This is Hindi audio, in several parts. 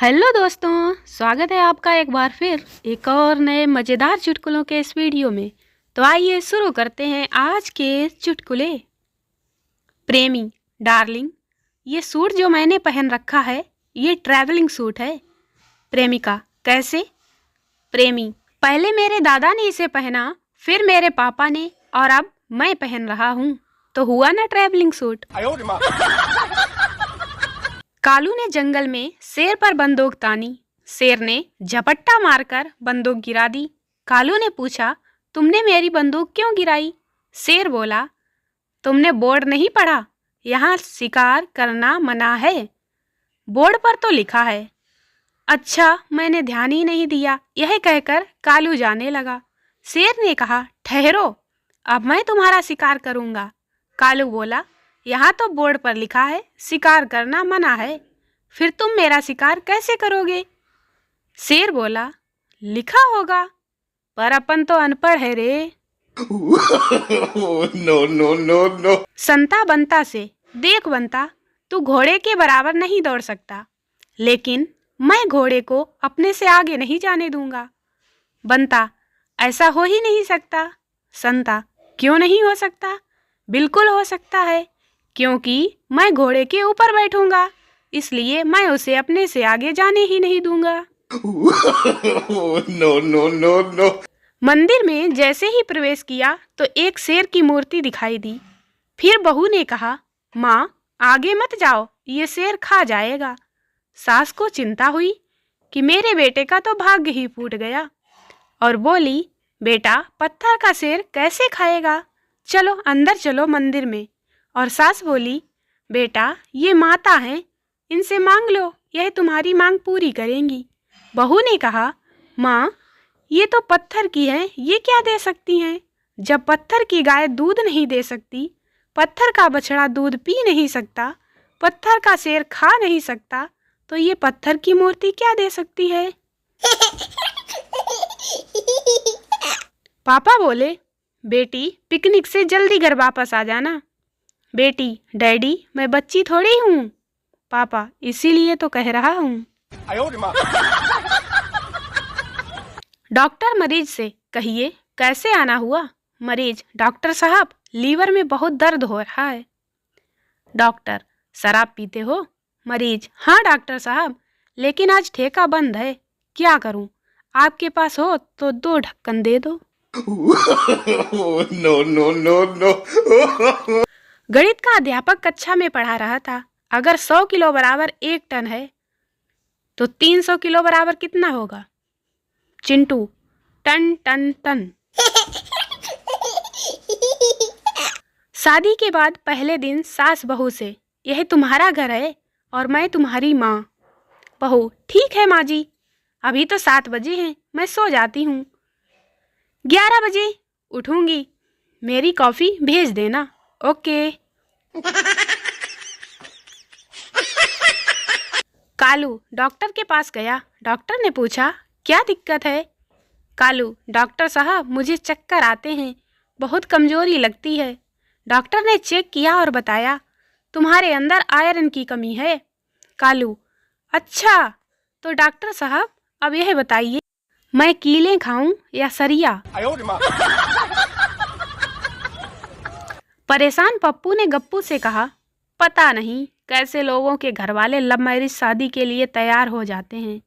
हेलो दोस्तों, स्वागत है आपका एक बार फिर एक और नए मज़ेदार चुटकुलों के इस वीडियो में। तो आइए शुरू करते हैं आज के चुटकुले। प्रेमी, डार्लिंग, ये सूट जो मैंने पहन रखा है ये ट्रैवलिंग सूट है। प्रेमिका, कैसे? प्रेमी, पहले मेरे दादा ने इसे पहना, फिर मेरे पापा ने, और अब मैं पहन रहा हूँ, तो हुआ ना ट्रैवलिंग सूट। कालू ने जंगल में शेर पर बंदूक तानी। शेर ने झपट्टा मारकर बंदूक गिरा दी। कालू ने पूछा, तुमने मेरी बंदूक क्यों गिराई? शेर बोला, तुमने बोर्ड नहीं पढ़ा? यहाँ शिकार करना मना है। बोर्ड पर तो लिखा है। अच्छा, मैंने ध्यान ही नहीं दिया। यह कहकर कालू जाने लगा। शेर ने कहा, ठहरो, अब मैं तुम्हारा शिकार करूँगा। कालू बोला, यहाँ तो बोर्ड पर लिखा है शिकार करना मना है, फिर तुम मेरा शिकार कैसे करोगे? शेर बोला, लिखा होगा, पर अपन तो अनपढ़ है रे। No no no no. Santa Banta से, देख बंता, तू घोड़े के बराबर नहीं दौड़ सकता, लेकिन मैं घोड़े को अपने से आगे नहीं जाने दूंगा। बंता, ऐसा हो ही नहीं सकता। संता, क्यों नहीं हो सकता? बिल्कुल हो सकता है, क्योंकि मैं घोड़े के ऊपर बैठूंगा, इसलिए मैं उसे अपने से आगे जाने ही नहीं दूंगा। No no no no. मंदिर में जैसे ही प्रवेश किया तो एक शेर की मूर्ति दिखाई दी। फिर बहू ने कहा, माँ, आगे मत जाओ, ये शेर खा जाएगा। सास को चिंता हुई कि मेरे बेटे का तो भाग्य ही फूट गया, और बोली, बेटा, पत्थर का शेर कैसे खाएगा? चलो अंदर चलो मंदिर में। और सास बोली, बेटा, ये माता हैं, इनसे मांग लो, यह तुम्हारी मांग पूरी करेंगी। बहू ने कहा, माँ, ये तो पत्थर की हैं, ये क्या दे सकती हैं? जब पत्थर की गाय दूध नहीं दे सकती, पत्थर का बछड़ा दूध पी नहीं सकता, पत्थर का शेर खा नहीं सकता, तो ये पत्थर की मूर्ति क्या दे सकती है? पापा बोले, बेटी, पिकनिक से जल्दी घर वापस आ जाना। बेटी, डैडी, मैं बच्ची थोड़ी हूँ। पापा, इसीलिए तो कह रहा हूँ। डॉक्टर मरीज से, कहिए कैसे आना हुआ? मरीज, डॉक्टर साहब, लीवर में बहुत दर्द हो रहा है। डॉक्टर, शराब पीते हो? मरीज, हाँ डॉक्टर साहब, लेकिन आज ठेका बंद है, क्या करूँ? आपके पास हो तो 2 ढक्कन दे दो। No no no no. गणित का अध्यापक कक्षा में पढ़ा रहा था। अगर 100 किलो बराबर 1 टन है, तो 300 किलो बराबर कितना होगा? Chintu, ton ton ton. शादी के बाद पहले दिन सास बहू से, यह तुम्हारा घर है और मैं तुम्हारी माँ। बहू, ठीक है माँ जी, अभी तो 7 बजे हैं, मैं सो जाती हूँ, 11 बजे उठूंगी, मेरी कॉफ़ी भेज देना। ओके। कालू डॉक्टर के पास गया। डॉक्टर ने पूछा, क्या दिक्कत है? कालू, डॉक्टर साहब, मुझे चक्कर आते हैं, बहुत कमजोरी लगती है। डॉक्टर ने चेक किया और बताया, तुम्हारे अंदर आयरन की कमी है। कालू, अच्छा, तो डॉक्टर साहब अब यह बताइए, मैं कीलें खाऊं या सरिया? परेशान पप्पू ने गप्पू से कहा, पता नहीं कैसे लोगों के घर वाले लव मैरिज शादी के लिए तैयार हो जाते हैं।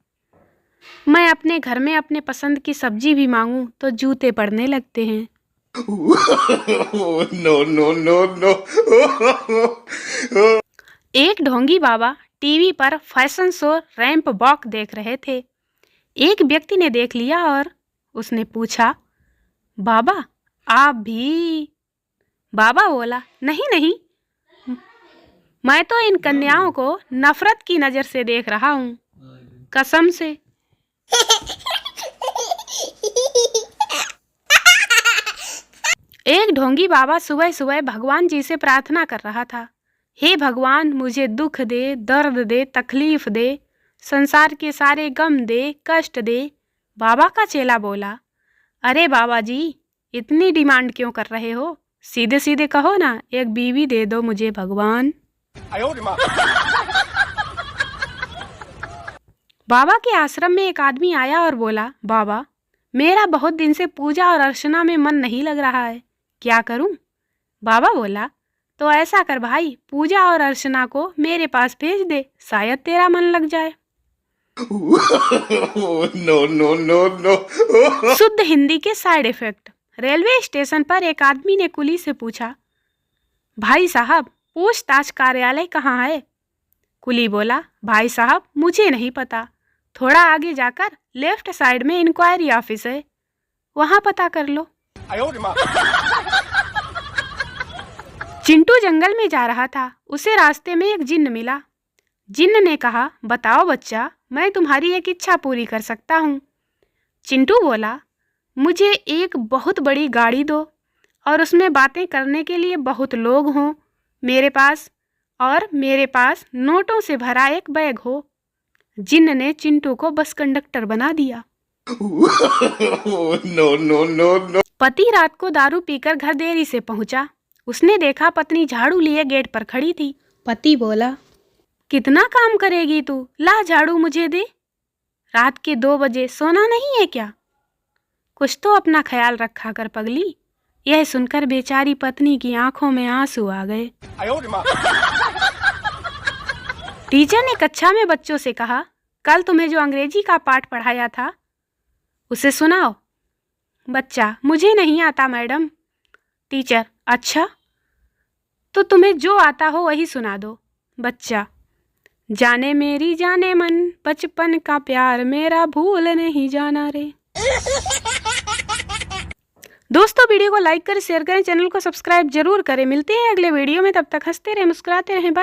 मैं अपने घर में अपने पसंद की सब्जी भी मांगूं तो जूते पड़ने लगते हैं। No no no no. एक ढोंगी बाबा टीवी पर फैशन शो रैंप वॉक देख रहे थे। एक व्यक्ति ने देख लिया और उसने पूछा, बाबा, आप भी? बाबा बोला, नहीं नहीं, मैं तो इन कन्याओं को नफरत की नज़र से देख रहा हूँ, कसम से। एक ढोंगी बाबा सुबह सुबह भगवान जी से प्रार्थना कर रहा था, हे भगवान, मुझे दुख दे, दर्द दे, तकलीफ दे, संसार के सारे गम दे, कष्ट दे। बाबा का चेला बोला, अरे बाबा जी, इतनी डिमांड क्यों कर रहे हो? सीधे सीधे कहो ना, एक बीवी दे दो मुझे भगवान। बाबा के आश्रम में एक आदमी आया और बोला, बाबा, मेरा बहुत दिन से पूजा और अर्चना में मन नहीं लग रहा है, क्या करूं? बाबा बोला, तो ऐसा कर भाई, पूजा और अर्चना को मेरे पास भेज दे, शायद तेरा मन लग जाए। No, no, no, no. शुद्ध हिंदी के साइड इफेक्ट। रेलवे स्टेशन पर एक आदमी ने कुली से पूछा, भाई साहब, पूछताछ कार्यालय कहाँ है? कुली बोला, भाई साहब, मुझे नहीं पता, थोड़ा आगे जाकर लेफ्ट साइड में इंक्वायरी ऑफिस है, वहां पता कर लो। चिंटू जंगल में जा रहा था, उसे रास्ते में एक जिन्न मिला। जिन्न ने कहा, बताओ बच्चा, मैं तुम्हारी एक इच्छा पूरी कर सकता हूँ। चिंटू बोला, मुझे एक बहुत बड़ी गाड़ी दो और उसमें बातें करने के लिए बहुत लोग हों मेरे पास नोटों से भरा एक बैग हो। जिन्न ने चिंटू को बस कंडक्टर बना दिया। No, no, no, no. पति रात को दारू पीकर घर देरी से पहुंचा। उसने देखा पत्नी झाड़ू लिए गेट पर खड़ी थी। पति बोला, कितना काम करेगी तू, ला झाड़ू मुझे दे। रात के 2 बजे सोना नहीं है क्या? कुछ तो अपना ख्याल रखा कर पगली। यह सुनकर बेचारी पत्नी की आंखों में आंसू आ गए। टीचर ने कक्षा में बच्चों से कहा, कल तुम्हें जो अंग्रेजी का पाठ पढ़ाया था उसे सुनाओ। बच्चा, मुझे नहीं आता मैडम। टीचर, अच्छा, तो तुम्हें जो आता हो वही सुना दो। बच्चा, जाने मेरी जाने मन, बचपन का प्यार मेरा भूल नहीं जाना रे। दोस्तों, वीडियो को लाइक करें, शेयर करें, चैनल को सब्सक्राइब जरूर करें। मिलते हैं अगले वीडियो में, तब तक हंसते रहें, मुस्कुराते रहें। बाय।